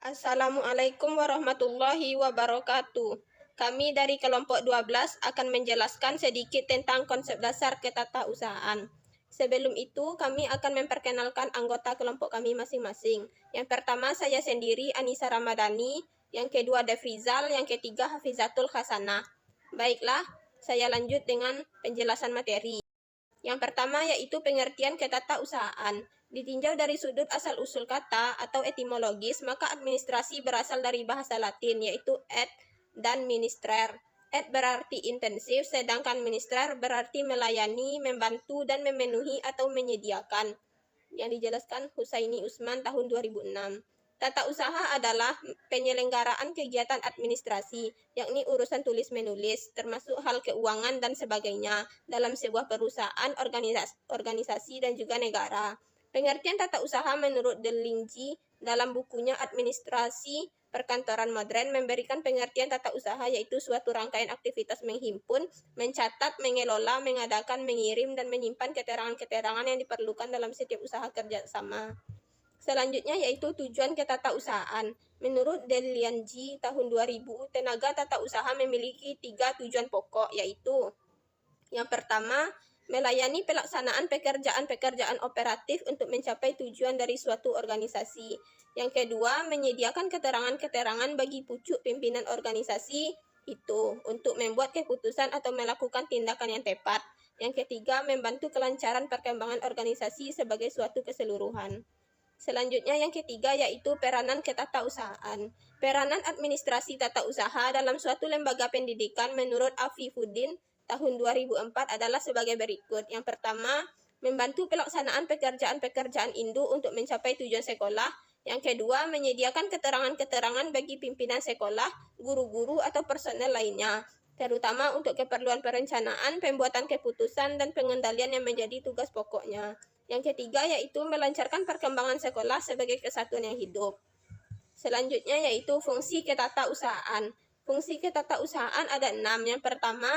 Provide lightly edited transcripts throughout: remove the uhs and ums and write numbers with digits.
Assalamualaikum warahmatullahi wabarakatuh. Kami dari kelompok 12 akan menjelaskan sedikit tentang konsep dasar ketatausahaan. Sebelum itu, kami akan memperkenalkan anggota kelompok kami masing-masing. Yang pertama, saya sendiri, Anissa Ramadhani. Yang kedua, Devrizal. Yang ketiga, Hafizatul Hasanah. Baiklah, saya lanjut dengan penjelasan materi. Yang pertama yaitu pengertian ketatausahaan. Ditinjau dari sudut asal-usul kata atau etimologis, maka administrasi berasal dari bahasa Latin, yaitu ad dan ministrer. Ad berarti intensif, sedangkan ministrer berarti melayani, membantu, dan memenuhi atau menyediakan. Yang dijelaskan Husaini Usman tahun 2006. Tata usaha adalah penyelenggaraan kegiatan administrasi, yakni urusan tulis-menulis, termasuk hal keuangan dan sebagainya, dalam sebuah perusahaan, organisasi, dan juga negara. Pengertian tata usaha menurut Delingji dalam bukunya Administrasi Perkantoran Modern memberikan pengertian tata usaha yaitu suatu rangkaian aktivitas menghimpun, mencatat, mengelola, mengadakan, mengirim, dan menyimpan keterangan-keterangan yang diperlukan dalam setiap usaha kerjasama. Selanjutnya yaitu tujuan ketatausahaan. Menurut Delingji tahun 2000, tenaga tata usaha memiliki 3 tujuan pokok, yaitu yang pertama, melayani pelaksanaan pekerjaan-pekerjaan operatif untuk mencapai tujuan dari suatu organisasi. Yang kedua, menyediakan keterangan-keterangan bagi pucuk pimpinan organisasi itu untuk membuat keputusan atau melakukan tindakan yang tepat. Yang ketiga, membantu kelancaran perkembangan organisasi sebagai suatu keseluruhan. Selanjutnya yang ketiga yaitu peranan ketatausahaan. Peranan administrasi tata usaha dalam suatu lembaga pendidikan menurut Afifuddin tahun 2004 adalah sebagai berikut. Yang pertama, membantu pelaksanaan pekerjaan-pekerjaan induk untuk mencapai tujuan sekolah. Yang kedua, menyediakan keterangan-keterangan bagi pimpinan sekolah, guru-guru, atau personel lainnya, terutama untuk keperluan perencanaan, pembuatan keputusan, dan pengendalian yang menjadi tugas pokoknya. Yang ketiga yaitu melancarkan perkembangan sekolah sebagai kesatuan yang hidup. Selanjutnya yaitu fungsi ketatausahaan. Fungsi ketatausahaan ada 6. Yang pertama,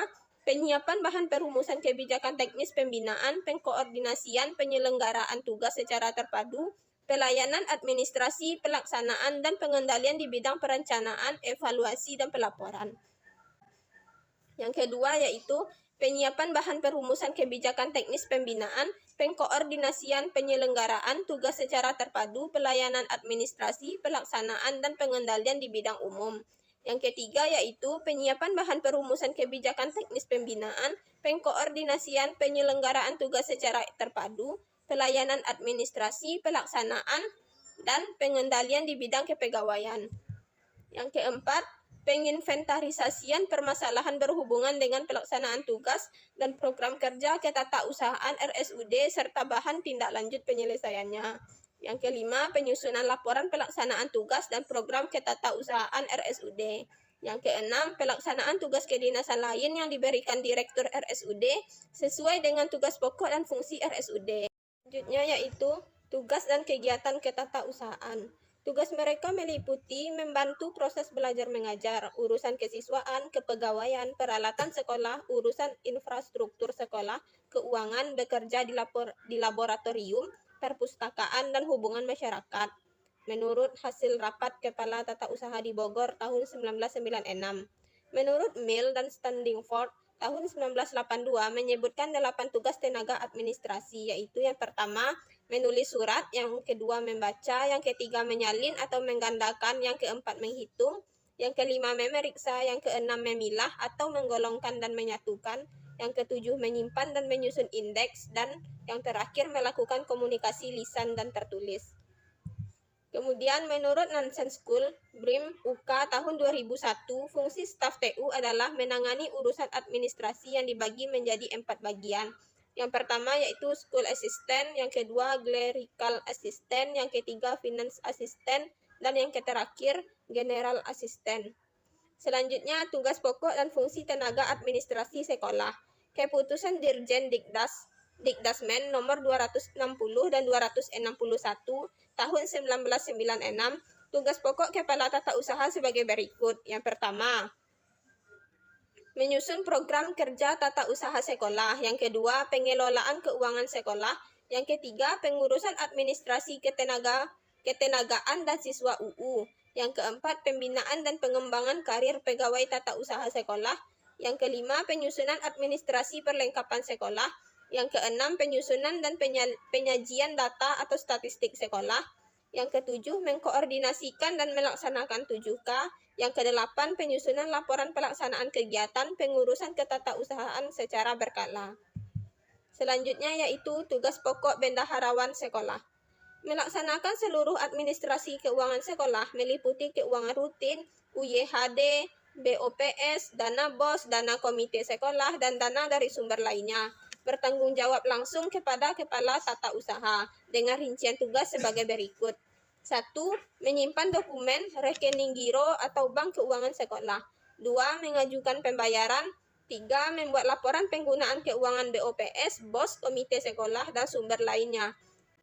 penyiapan bahan perumusan kebijakan teknis pembinaan, pengkoordinasian, penyelenggaraan tugas secara terpadu, pelayanan administrasi, pelaksanaan, dan pengendalian di bidang perencanaan, evaluasi, dan pelaporan. Yang kedua yaitu penyiapan bahan perumusan kebijakan teknis pembinaan, pengkoordinasian, penyelenggaraan tugas secara terpadu, pelayanan administrasi, pelaksanaan, dan pengendalian di bidang umum. Yang ketiga yaitu penyiapan bahan perumusan kebijakan teknis pembinaan, pengkoordinasian, penyelenggaraan tugas secara terpadu, pelayanan administrasi, pelaksanaan, dan pengendalian di bidang kepegawaian. Yang keempat, penginventarisasian permasalahan berhubungan dengan pelaksanaan tugas dan program kerja ketatausahaan RSUD serta bahan tindak lanjut penyelesaiannya. Yang kelima, penyusunan laporan pelaksanaan tugas dan program ketatausahaan RSUD. Yang keenam, pelaksanaan tugas kedinasan lain yang diberikan Direktur RSUD sesuai dengan tugas pokok dan fungsi RSUD. Selanjutnya yaitu tugas dan kegiatan ketatausahaan. Tugas mereka meliputi membantu proses belajar mengajar, urusan kesiswaan, kepegawaian, peralatan sekolah, urusan infrastruktur sekolah, keuangan, bekerja di laboratorium, perpustakaan, dan hubungan masyarakat. Menurut hasil rapat Kepala Tata Usaha di Bogor tahun 1996. Menurut Mill dan Standingford tahun 1982 menyebutkan 8 tugas tenaga administrasi, yaitu yang pertama, menulis surat, yang kedua membaca, yang ketiga menyalin atau menggandakan, yang keempat menghitung, yang kelima memeriksa, yang keenam memilah atau menggolongkan dan menyatukan, yang ketujuh menyimpan dan menyusun indeks, dan yang terakhir melakukan komunikasi lisan dan tertulis. Kemudian menurut Nansen School, BRIM, UK tahun 2001, fungsi staf TU adalah menangani urusan administrasi yang dibagi menjadi 4 bagian. Yang pertama yaitu School Assistant, yang kedua Clerical Assistant, yang ketiga Finance Assistant, dan yang terakhir General Assistant. Selanjutnya tugas pokok dan fungsi tenaga administrasi sekolah. Keputusan Dirjen Dikdasmen nomor 260 dan 261 tahun 1996, tugas pokok Kepala Tata Usaha sebagai berikut. Yang pertama, menyusun program kerja tata usaha sekolah. Yang kedua, pengelolaan keuangan sekolah. Yang ketiga, pengurusan administrasi ketenagaan dan siswa UU. Yang keempat, pembinaan dan pengembangan karir pegawai tata usaha sekolah. Yang kelima, penyusunan administrasi perlengkapan sekolah. Yang keenam, penyusunan dan penyajian data atau statistik sekolah. Yang ketujuh, mengkoordinasikan dan melaksanakan 7K. Yang kedelapan, penyusunan laporan pelaksanaan kegiatan pengurusan ketatausahaan secara berkala. Selanjutnya yaitu tugas pokok bendaharawan sekolah. Melaksanakan seluruh administrasi keuangan sekolah meliputi keuangan rutin, UYHD, BOPS, dana BOS, dana komite sekolah, dan dana dari sumber lainnya. Bertanggung jawab langsung kepada kepala tata usaha dengan rincian tugas sebagai berikut. 1. Menyimpan dokumen rekening giro atau bank keuangan sekolah. 2. Mengajukan pembayaran. 3. Membuat laporan penggunaan keuangan BOPS, BOS, komite sekolah, dan sumber lainnya.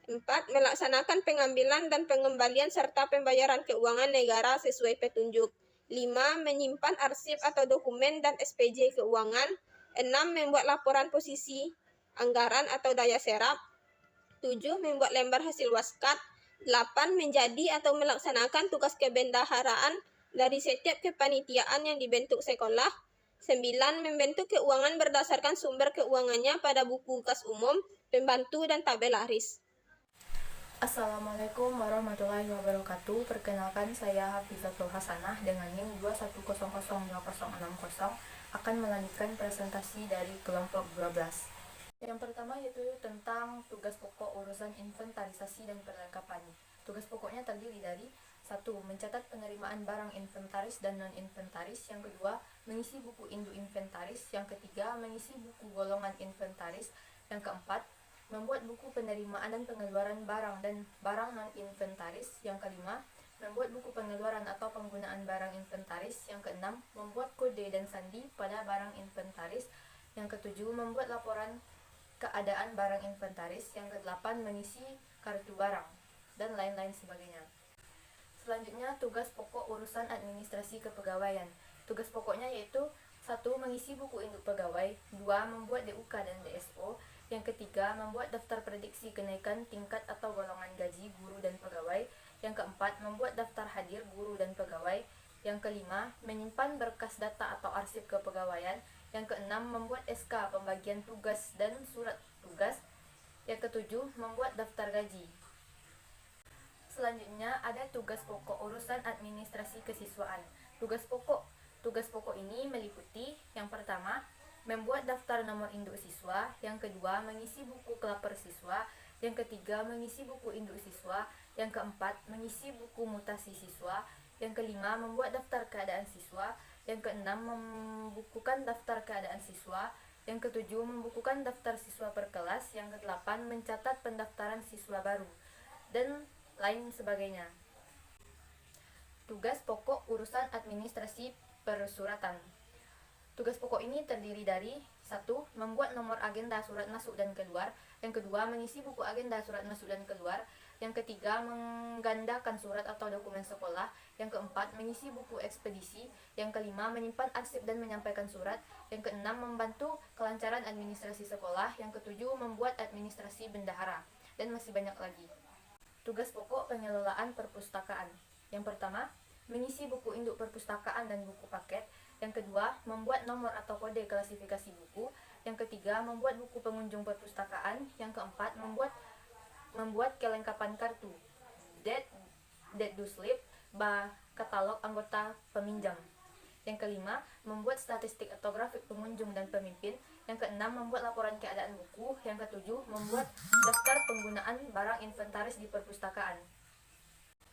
4. Melaksanakan pengambilan dan pengembalian serta pembayaran keuangan negara sesuai petunjuk. 5. Menyimpan arsip atau dokumen dan SPJ keuangan. 6. Membuat laporan posisi anggaran atau daya serap. 7. Membuat lembar hasil waskat. 8. Menjadi atau melaksanakan tugas kebendaharaan dari setiap kepanitiaan yang dibentuk sekolah. 9. Membentuk keuangan berdasarkan sumber keuangannya pada buku kas umum, pembantu, dan tabel laris. Assalamualaikum warahmatullahi wabarakatuh. Perkenalkan, saya Hafizatul Hasanah dengan NIM 2100260 akan melanjutkan presentasi dari kelompok 12. Yang pertama yaitu tentang tugas pokok urusan inventarisasi dan perlengkapan. Tugas pokoknya terdiri dari 1. Mencatat penerimaan barang inventaris dan non-inventaris. Yang kedua, mengisi buku induk inventaris. Yang ketiga, mengisi buku golongan inventaris. Yang keempat, membuat buku penerimaan dan pengeluaran barang dan barang non-inventaris. Yang kelima, membuat buku pengeluaran atau penggunaan barang inventaris. Yang keenam, membuat kode dan sandi pada barang inventaris. Yang ketujuh, membuat laporan keadaan barang inventaris. Yang kedelapan, mengisi kartu barang, dan lain-lain sebagainya. Selanjutnya, tugas pokok urusan administrasi kepegawaian. Tugas pokoknya yaitu 1. Mengisi buku induk pegawai. 2. Membuat DUK dan DSO. Yang ketiga, membuat daftar prediksi kenaikan tingkat atau golongan gaji guru dan pegawai. Yang keempat, membuat daftar hadir guru dan pegawai. Yang kelima, menyimpan berkas data atau arsip kepegawaian. Yang keenam, membuat SK pembagian tugas dan surat tugas. Yang ketujuh, membuat daftar gaji. Selanjutnya ada tugas pokok urusan administrasi kesiswaan. Tugas pokok ini meliputi yang pertama, membuat daftar nomor induk siswa. Yang kedua, mengisi buku klaper siswa. Yang ketiga, mengisi buku induk siswa. Yang keempat, mengisi buku mutasi siswa. Yang kelima, membuat daftar keadaan siswa. Yang keenam, membukukan daftar keadaan siswa. Yang ketujuh, membukukan daftar siswa per kelas. Yang kedelapan, mencatat pendaftaran siswa baru, dan lain sebagainya. Tugas pokok urusan administrasi persuratan. Tugas pokok ini terdiri dari 1. Membuat nomor agenda surat masuk dan keluar. Yang kedua, mengisi buku agenda surat masuk dan keluar. Yang ketiga, menggandakan surat atau dokumen sekolah. Yang keempat, mengisi buku ekspedisi. Yang kelima, menyimpan arsip dan menyampaikan surat. Yang keenam, membantu kelancaran administrasi sekolah. Yang ketujuh, membuat administrasi bendahara, dan masih banyak lagi. Tugas pokok pengelolaan perpustakaan. Yang pertama, mengisi buku induk perpustakaan dan buku paket. Yang kedua, membuat nomor atau kode klasifikasi buku. Yang ketiga, membuat buku pengunjung perpustakaan. Yang keempat, membuat kelengkapan kartu, deed do slip, katalog anggota peminjam. Yang kelima, membuat statistik atau grafik pengunjung dan pemimpin. Yang keenam, membuat laporan keadaan buku. Yang ketujuh, membuat daftar penggunaan barang inventaris di perpustakaan.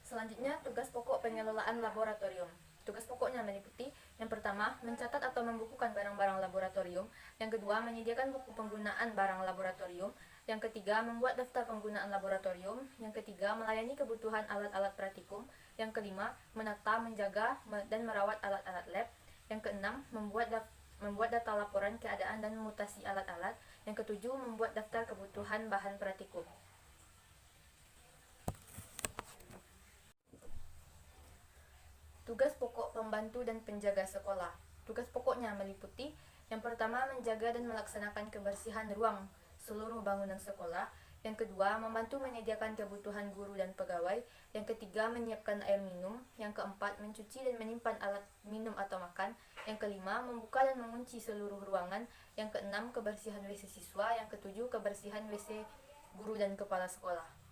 Selanjutnya, tugas pokok pengelolaan laboratorium. Tugas pokoknya meliputi yang pertama, mencatat atau membukukan barang-barang laboratorium. Yang kedua, menyediakan buku penggunaan barang laboratorium. Yang ketiga, membuat daftar penggunaan laboratorium. Yang ketiga, melayani kebutuhan alat-alat praktikum. Yang kelima, menata, menjaga, dan merawat alat-alat lab. Yang keenam, membuat data laporan keadaan dan mutasi alat-alat. Yang ketujuh, membuat daftar kebutuhan bahan praktikum. Tugas pokok pembantu dan penjaga sekolah. Tugas pokoknya meliputi yang pertama, menjaga dan melaksanakan kebersihan ruang seluruh bangunan sekolah. Yang kedua, membantu menyediakan kebutuhan guru dan pegawai. Yang ketiga, menyiapkan air minum. Yang keempat, mencuci dan menyimpan alat minum atau makan. Yang kelima, membuka dan mengunci seluruh ruangan. Yang keenam, kebersihan WC siswa. Yang ketujuh, kebersihan WC guru dan kepala sekolah.